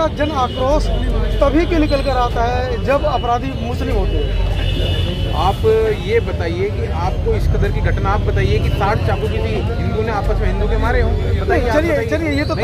का जन आक्रोश तभी क्यों निकल कर आता है जब अपराधी मुस्लिम होते हैं। आप ये बताइए कि आपको इस कदर की घटना आप बताइए कि 60 चाकू किसी हिंदू ने आपस में हिंदू के मारे हों। बताइए चलिए ये तो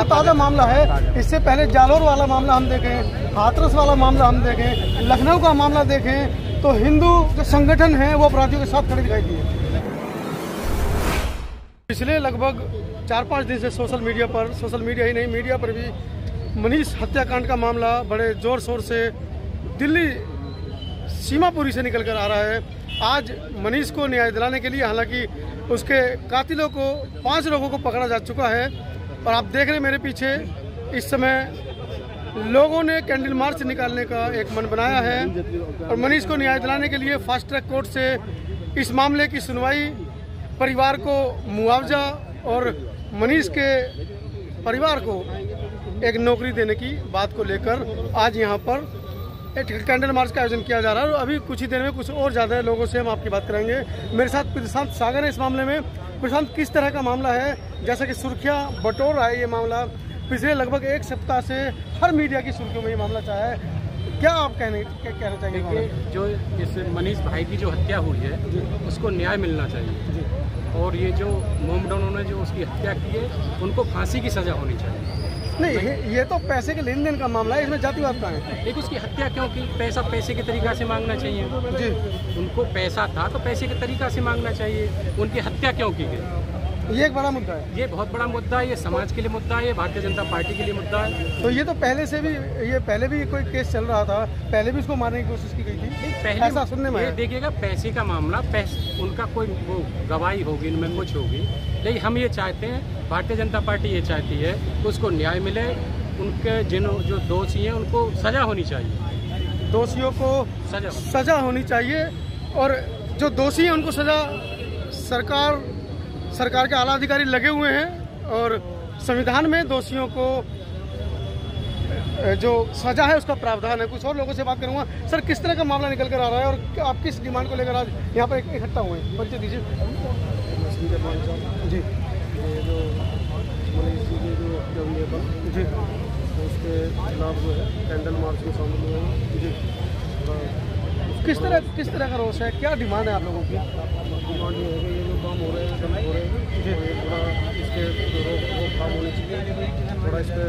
ताज़ा मामला है। इससे पहले जालोर वाला मामला हम देखें, हाथरस वाला मामला हम देखें, लखनऊ का मामला देखें तो हिंदू जो संगठन है वो अपराधियों के साथ खड़े दिखाई दिए। पिछले लगभग 4-5 दिन से सोशल मीडिया ही नहीं मीडिया पर भी मनीष हत्याकांड का मामला बड़े जोर शोर से दिल्ली सीमापुरी से निकल कर आ रहा है। आज मनीष को न्याय दिलाने के लिए हालांकि उसके कातिलों को 5 लोगों को पकड़ा जा चुका है और आप देख रहे हैं मेरे पीछे इस समय लोगों ने कैंडल मार्च निकालने का एक मन बनाया है और मनीष को न्याय दिलाने के लिए फास्ट ट्रैक कोर्ट से इस मामले की सुनवाई, परिवार को मुआवजा और मनीष के परिवार को एक नौकरी देने की बात को लेकर आज यहाँ पर एक कैंडल मार्च का आयोजन किया जा रहा है। और अभी कुछ ही देर में कुछ और ज़्यादा लोगों से हम आपकी बात कराएंगे। मेरे साथ प्रशांत सागर है इस मामले में। प्रशांत, किस तरह का मामला है? जैसा कि सुर्खियाँ बटोर रहा है ये मामला, पिछले लगभग 1 सप्ताह से हर मीडिया की सुर्खियों में ये मामला चाहा है, क्या आप कहना चाहेंगे? जो इस मनीष भाई की जो हत्या हुई है उसको न्याय मिलना चाहिए और ये जो मोमडनों ने जो उसकी हत्या की है उनको फांसी की सजा होनी चाहिए। नहीं, ये तो पैसे के लेन देन का मामला है, इसमें जातिवाद का है। एक उसकी हत्या क्यों की? पैसा पैसे के तरीका से मांगना चाहिए जी। उनको पैसा था तो पैसे के तरीका से मांगना चाहिए। उनकी हत्या क्यों की गई? ये एक बड़ा मुद्दा है। ये बहुत बड़ा मुद्दा है। ये समाज के लिए मुद्दा है, ये भारतीय जनता पार्टी के लिए मुद्दा है। तो ये तो पहले भी कोई केस चल रहा था, पहले भी उसको मारने की कोशिश की गई थी। पहले ऐसा सुनने में देखिएगा, पैसे का मामला, उनका कोई वो गवाही होगी, इनमें कुछ होगी, लेकिन हम ये चाहते हैं, भारतीय जनता पार्टी ये चाहती है कि उसको न्याय मिले। उनके जो दोषी हैं उनको सजा होनी चाहिए। दोषियों को सजा होनी चाहिए और जो दोषी हैं उनको सजा, सरकार के आला अधिकारी लगे हुए हैं और संविधान में दोषियों को जो सजा है उसका प्रावधान है। कुछ और लोगों से बात करूंगा। सर, किस तरह का मामला निकल कर आ रहा है और आप किस डिमांड को लेकर आज यहाँ पर इकट्ठा हुए हैं? परिचय दीजिए जी। ये जो मनीष जी की जो हत्या हुई है जी, तो उसके खिलाफ जो है कैंडल मार्च में शामिल हुए हैं जी। किस तरह का रोष है, क्या डिमांड है आप लोगों की? डिमांड ये है कि ये जो काम हो रहे हैं गलत हो रहे हैं जी, थोड़ा इसके रोकथाम होनी चाहिए, थोड़ा इस पर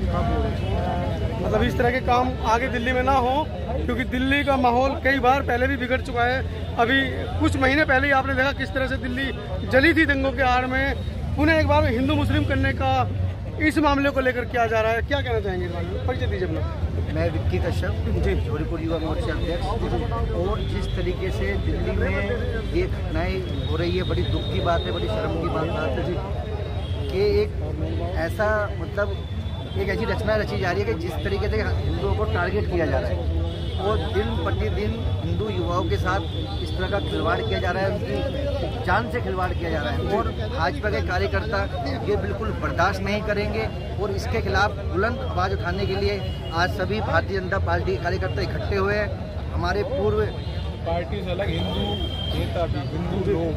काम होना चाहिए। मतलब इस तरह के काम आगे दिल्ली में ना हो, क्योंकि दिल्ली का माहौल कई बार पहले भी बिगड़ चुका है। अभी कुछ महीने पहले ही आपने देखा किस तरह से दिल्ली जली थी दंगों के आड़ में। पुनः एक बार हिंदू मुस्लिम करने का इस मामले को लेकर किया जा रहा है, क्या कहना चाहेंगे इस मामले में? परिचय दीजिए अपना। मैं विक्की कश्यप जी, जोधपुर युवा मोर्चा अध्यक्ष। और जिस तरीके से दिल्ली में ये घटनाएं हो रही है, बड़ी दुख की बात है, बड़ी शर्म की बात है जी कि एक ऐसा एक ऐसी रचना रची जा रही है कि जिस तरीके से हिंदुओं को टारगेट किया जा रहा है और दिन प्रतिदिन हिंदू युवाओं के साथ इस तरह का खिलवाड़ किया जा रहा है, उनकी जान से खिलवाड़ किया जा रहा है। और भाजपा के कार्यकर्ता ये बिल्कुल बर्दाश्त नहीं करेंगे और इसके खिलाफ बुलंद आवाज़ उठाने के लिए आज सभी भारतीय जनता पार्टी के कार्यकर्ता इकट्ठे हुए हैं। हमारे पूर्व पार्टी से अलग हिंदू नेता भी, हिंदू लोग,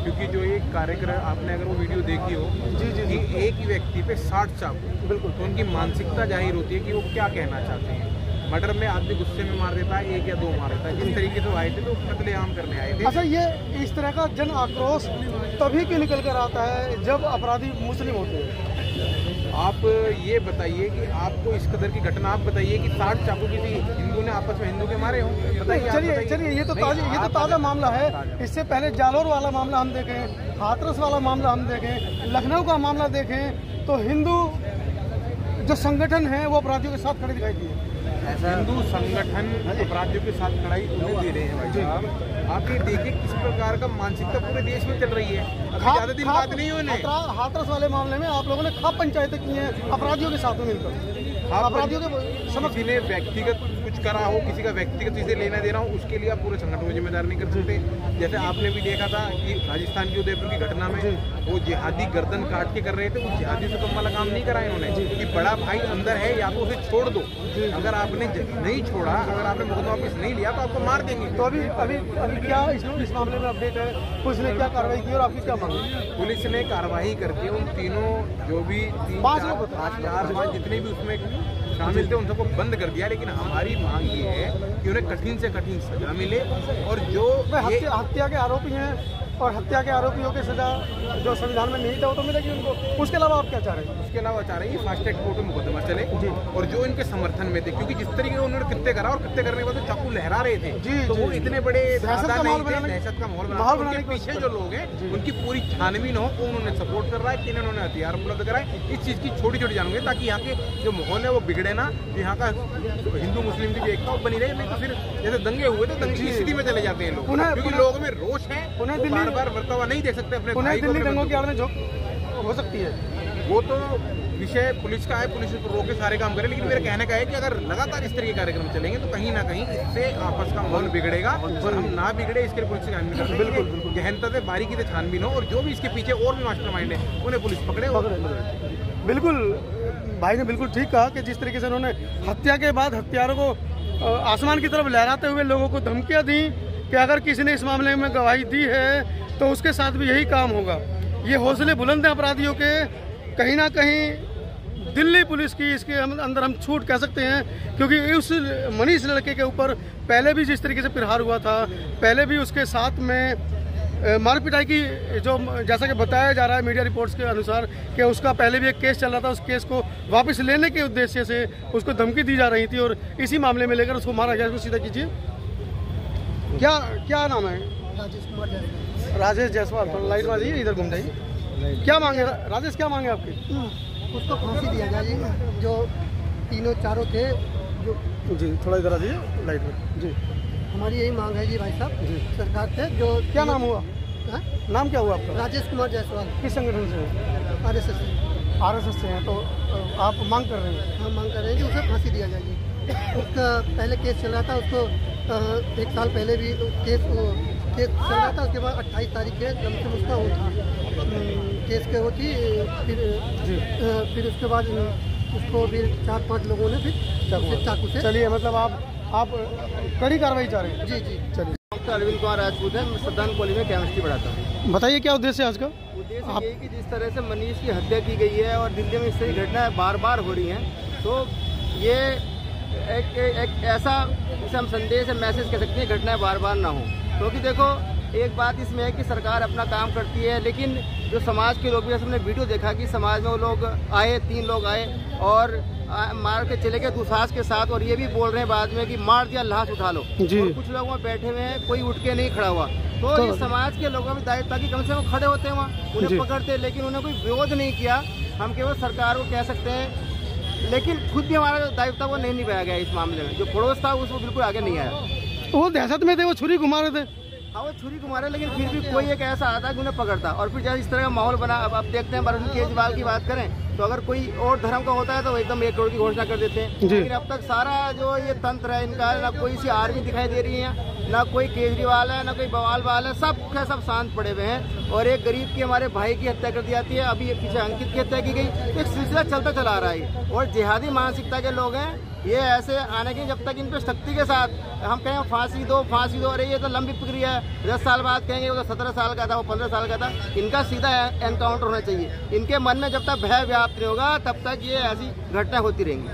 क्योंकि जो एक कार्यक्रम आपने अगर वो वीडियो देखी हो कि एक ही व्यक्ति पे 60 चाकू, बिल्कुल, तो उनकी मानसिकता जाहिर होती है कि वो क्या कहना चाहते हैं। मर्डर में आदमी गुस्से में मार देता है, 1 या 2 मार देता है। जिस तरीके से आए थे तो कत्लेआम करने आए थे। अच्छा, ये इस तरह का जन आक्रोश तभी क्यों निकल कर आता है जब अपराधी मुस्लिम होते हैं? आप ये बताइए कि आपको इस कदर की घटना आप बताइए कि 60 चाकू किसी हिंदू ने आपस में हिंदू के मारे हों। बताइए। चलिए ये तो ताज़ा मामला है। इससे पहले जालोर वाला मामला हम देखें, हाथरस वाला मामला हम देखें, लखनऊ का मामला देखें तो हिंदू जो संगठन है वो अपराधियों के साथ खड़े दिखाई दिए। हिंदू संगठन अपराधियों के साथ लड़ाई उन्हें दे रहे हैं भाई साहब। आप ये देखिए किस प्रकार का मानसिकता पूरे देश में चल रही है। ज़्यादा दिन बात नहीं हुई। हाथरस वाले मामले में आप लोगों ने खाप पंचायतें की हैं अपराधियों के साथ में मिलकर। अपराधियों के समझ किसी ने व्यक्तिगत कुछ करा हो, किसी का व्यक्तिगत चीजें लेना देना हो, उसके लिए आप पूरे संगठन को जिम्मेदार नहीं कर सकते। जैसे आपने भी देखा था कि राजस्थान की उदयपुर की घटना में वो जिहादी गर्दन काट के कर रहे थे, उस जिहादी से कम वाला काम नहीं करा इन्होंने कि बड़ा भाई अंदर है या तो उसे छोड़ दो। अगर आपने नहीं छोड़ा, अगर आपने मुकदमा वापस नहीं लिया तो आपको मार देंगे। तो अभी क्या इस मामले में अपडेट है? पुलिस ने क्या कार्रवाई की और आपकी क्या मांग है? पुलिस ने कार्रवाई करके उन तीनों जो भी 5 जितने भी उसमें शामिल थे उन सबको बंद कर दिया, लेकिन हमारी मांग ये है कि उन्हें कठिन से कठिन सजा मिले। और जो हत्या के आरोपी हैं और हत्या के आरोपियों की सजा जो संविधान में नहीं था वो तो मिलेगी उनको। उसके अलावा आप क्या चाह रहे हैं? उसके अलावा चाह रहे हैं फास्ट ट्रैक कोर्ट में मुकदमा चले और जो इनके समर्थन में थे, क्योंकि जिस तरीके से उन्होंने कृत्य करा और कृत्य करने के बाद चाकू लहरा रहे थे तो वो इतने बड़े दहशत का माहौल बनाने के पीछे जो लोग हैं उनकी पूरी छानबीन हो, उन्होंने सपोर्ट कर रहा है, किन उन्होंने हथियार उपलब्ध कराए, इस चीज की छोटी छोटी जानूंगे ताकि यहाँ के जो माहौल है वो बिगड़े ना, यहाँ का हिंदू मुस्लिम की जो एकता बनी रहे। नहीं तो फिर जैसे दंगे हुए थे दंगे की स्थिति में चले जाते हैं लोग, क्योंकि लोगों में रोष है, बार बार बर्तावा नहीं देख सकते अपने भाई को। दिल्ली दंगों की आड़ में हो सकती है वो तो विषय पुलिस का है, पुलिस रोक के सारे काम करे, लेकिन मेरे कहने का है कि अगर लगातार इस तरह के कार्यक्रम चलेंगे तो कहीं ना कहीं इससे आपस का माहौल बिगड़ेगा और हम ना बिगड़े इसके लिए पुलिस से छानबीन करते हैं। बिल्कुल गहनता से बारीकी से छानबीन हो और जो भी इसके पीछे और भी मास्टरमाइंड है उन्हें पुलिस पकड़े। बिल्कुल भाई ने बिल्कुल ठीक कहा कि जिस तरीके से उन्होंने हत्या के बाद हत्यारों को आसमान की तरफ लहराते हुए लोगों को धमकियां दी कि अगर किसी ने इस मामले में गवाही दी है तो उसके साथ भी यही काम होगा। ये हौसले बुलंद हैं अपराधियों के। कहीं ना कहीं दिल्ली पुलिस की इसके अंदर हम छूट कह सकते हैं, क्योंकि उस मनीष लड़के के ऊपर पहले भी जिस तरीके से प्रहार हुआ था, पहले भी उसके साथ में मार पिटाई की जो जैसा कि बताया जा रहा है मीडिया रिपोर्ट्स के अनुसार कि उसका पहले भी एक केस चल रहा था, उस केस को वापस लेने के उद्देश्य से उसको धमकी दी जा रही थी और इसी मामले में लेकर उसको मारा गया। इसको सीधा कीजिए, क्या नाम है? राजेश जायसवाल। थोड़ा लाइट में जाइए, इधर घूम जाइए। क्या मांगे राजेश, क्या मांगे आपकी? उसको फांसी दिया जाए जो तीनों चारों थे जो। जी थोड़ा इधर आ जाइए लाइट में। जी हमारी यही मांग है जी भाई साहब जी सरकार से। जो क्या नाम हुआ? नाम क्या हुआ आपका? राजेश कुमार जायसवाल। किस संगठन से? RSS से हैं। तो आप मांग कर रहे हैं? हम मांग कर रहे हैं कि उसे फांसी दिया जाएगी। उसका पहले केस चल रहा था, उसको 1 साल पहले भी केस चल रहा था। उसके बाद 28 तारीख के लमसम उसका वो था केस के वो थी। फिर उसके बाद उसको फिर 4-5 लोगों ने फिर चाकू से। चलिए मतलब आप कड़ी कार्रवाई चाह रहे हैं? जी चलिए। अरविंद कुमार राजपूत है, मैं श्रद्धांजलि कॉलेज में केमिस्ट्री पढ़ाता हूँ। बताइए क्या उद्देश्य है आज का? उद्देश्य ये कि जिस तरह से मनीष की हत्या की गई है और दिल्ली में इस तरह की घटनाएं बार बार हो रही हैं, तो ये एक ऐसा हम संदेश है, मैसेज कह सकते हैं, घटनाएं बार बार ना हो। क्योंकि देखो एक बात इसमें है कि सरकार अपना काम करती है, लेकिन जो समाज के लोग भी, हमने वीडियो देखा कि समाज में वो लोग आए, 3 लोग आए और मार के चले गए दुसाहस के साथ, और ये भी बोल रहे हैं बाद में कि मार दिया लाश उठा लो। और कुछ लोग वहाँ बैठे हुए हैं, कोई उठ के नहीं खड़ा हुआ। तो ये समाज के लोगों में दायित्व था कि कम से कम खड़े होते हैं वहाँ, उन्हें पकड़ते, लेकिन उन्हें कोई विरोध नहीं किया। हम केवल सरकार को कह सकते हैं, लेकिन खुद भी हमारा जो दायित्व था वो नहीं निभाया गया इस मामले में। जो पड़ोस था उसको बिल्कुल आगे नहीं आया। वो दहशत में थे, वो छुरी घुमा रहे थे। हाँ वो छुरी घुमा रहे, लेकिन फिर भी कोई एक ऐसा आता कि उन्हें पकड़ता। और फिर जब इस तरह का माहौल बना, अब आप देखते हैं अरविंद केजरीवाल की बात करें तो अगर कोई और धर्म का होता है तो एकदम 1 करोड़ की घोषणा कर देते हैं। लेकिन अब तक सारा जो ये तंत्र है इनका, ना कोई सी आर्मी दिखाई दे रही है, ना कोई केजरीवाल है, ना कोई बवाल बाल है, सब शांत पड़े हुए हैं। और एक गरीब की, हमारे भाई की हत्या कर दी जाती है। अभी पीछे अंकित की हत्या की गई। एक सिलसिला चलता चला आ रहा है। और जिहादी मानसिकता के लोग हैं ये, ऐसे आने की जब तक इन पे शक्ति के साथ हम कहें फांसी दो, अरे ये तो लंबी प्रक्रिया है, 10 साल बाद कहेंगे वो तो 17 साल का था, वो 15 साल का था। इनका सीधा एनकाउंटर होना चाहिए। इनके मन में जब तक भय व्याप्त नहीं होगा तब तक ये ऐसी घटनाएं होती रहेंगी।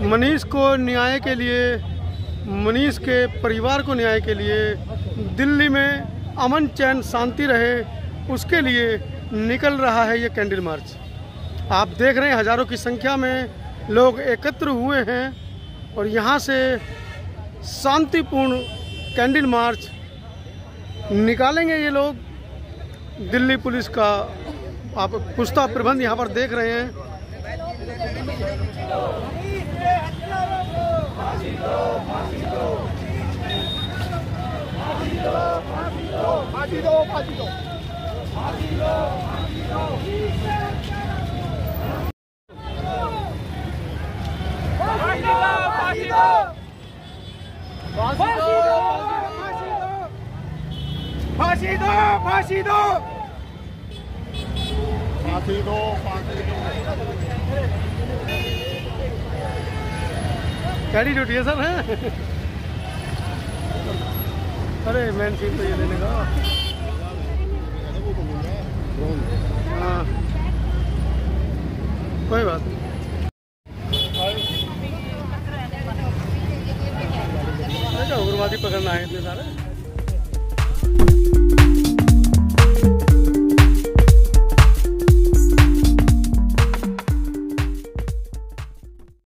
मनीष को न्याय के लिए, मनीष के परिवार को न्याय के लिए, दिल्ली में अमन चैन शांति रहे, उसके लिए निकल रहा है ये कैंडल मार्च। आप देख रहे हैं हजारों की संख्या में लोग एकत्र हुए हैं और यहाँ से शांतिपूर्ण कैंडल मार्च निकालेंगे ये लोग। दिल्ली पुलिस का आप पुख्ता प्रबंध यहाँ पर देख रहे हैं। फांसी दो। गाड़ी ड्यूटी है सर है। अरे मेन सीट तो ये लेने का। हाँ कोई बात नहीं। उग्रवादी पकड़ना है इतने सारे।